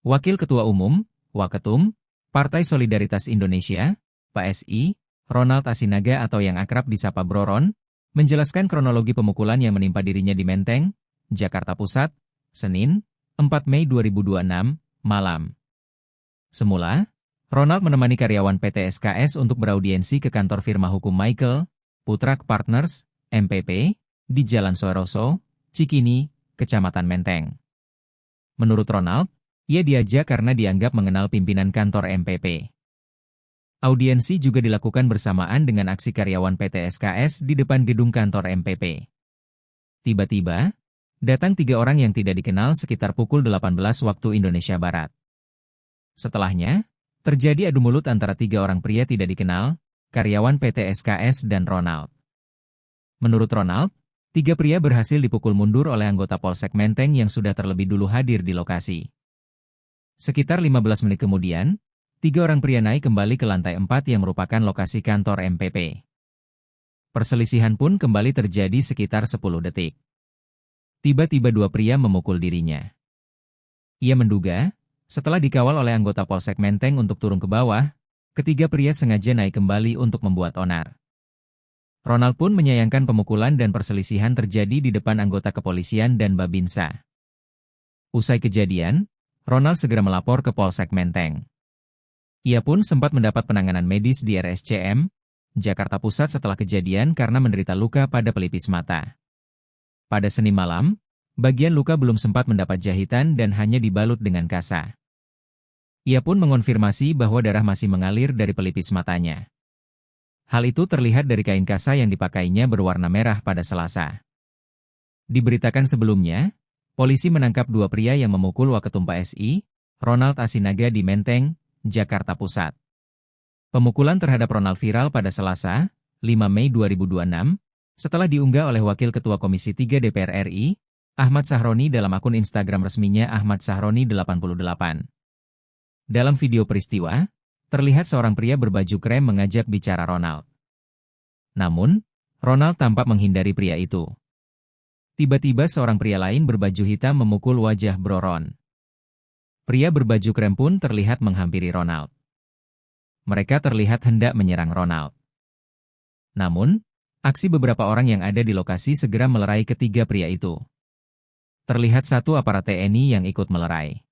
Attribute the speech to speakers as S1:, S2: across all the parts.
S1: Wakil Ketua Umum, Waketum, Partai Solidaritas Indonesia, PSI, Ronald Asinaga atau yang akrab disapa Bro Ron, menjelaskan kronologi pemukulan yang menimpa dirinya di Menteng, Jakarta Pusat, Senin, 4 Mei 2026, malam. Semula, Ronald menemani karyawan PT SKS untuk beraudiensi ke kantor firma hukum Michael, Putrak Partners, MPP, di Jalan Soeroso, Cikini, Kecamatan Menteng. Menurut Ronald, ia diajak karena dianggap mengenal pimpinan kantor MPP. Audiensi juga dilakukan bersamaan dengan aksi karyawan PT SKS di depan gedung kantor MPP. Tiba-tiba, datang 3 orang yang tidak dikenal sekitar pukul 18 waktu Indonesia Barat. Setelahnya, terjadi adu mulut antara 3 orang pria tidak dikenal, karyawan PT SKS dan Ronald. Menurut Ronald, 3 pria berhasil dipukul mundur oleh anggota Polsek Menteng yang sudah terlebih dulu hadir di lokasi. Sekitar 15 menit kemudian, 3 orang pria naik kembali ke lantai 4 yang merupakan lokasi kantor MPP. Perselisihan pun kembali terjadi sekitar 10 detik. Tiba-tiba 2 pria memukul dirinya. Ia menduga, setelah dikawal oleh anggota Polsek Menteng untuk turun ke bawah, ketiga pria sengaja naik kembali untuk membuat onar. Ronald pun menyayangkan pemukulan dan perselisihan terjadi di depan anggota kepolisian dan Babinsa. Usai kejadian, Ronald segera melapor ke Polsek Menteng. Ia pun sempat mendapat penanganan medis di RSCM, Jakarta Pusat setelah kejadian karena menderita luka pada pelipis mata. Pada Senin malam, bagian luka belum sempat mendapat jahitan dan hanya dibalut dengan kasa. Ia pun mengonfirmasi bahwa darah masih mengalir dari pelipis matanya. Hal itu terlihat dari kain kasa yang dipakainya berwarna merah pada Selasa. Diberitakan sebelumnya, polisi menangkap 2 pria yang memukul Waketum PSI, Ronald Asinaga di Menteng, Jakarta Pusat. Pemukulan terhadap Ronald viral pada Selasa, 5 Mei 2026, setelah diunggah oleh Wakil Ketua Komisi 3 DPR RI, Ahmad Sahroni dalam akun Instagram resminya Ahmad Sahroni 88. Dalam video peristiwa, terlihat seorang pria berbaju krem mengajak bicara Ronald. Namun, Ronald tampak menghindari pria itu. Tiba-tiba seorang pria lain berbaju hitam memukul wajah Bro Ron. Pria berbaju krem pun terlihat menghampiri Ronald. Mereka terlihat hendak menyerang Ronald. Namun, aksi beberapa orang yang ada di lokasi segera melerai ketiga pria itu. Terlihat satu aparat TNI yang ikut melerai.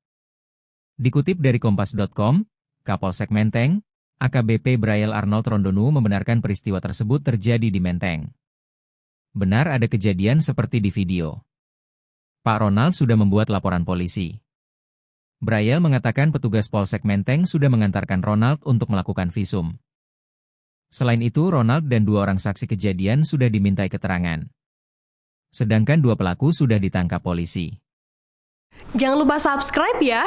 S1: Dikutip dari Kompas.com, Kapolsek Menteng, AKBP Braille Arnold Rondonu membenarkan peristiwa tersebut terjadi di Menteng. Benar ada kejadian seperti di video. Pak Ronald sudah membuat laporan polisi. Braille mengatakan petugas Polsek Menteng sudah mengantarkan Ronald untuk melakukan visum. Selain itu, Ronald dan 2 orang saksi kejadian sudah dimintai keterangan. Sedangkan 2 pelaku sudah ditangkap polisi.
S2: Jangan lupa subscribe ya!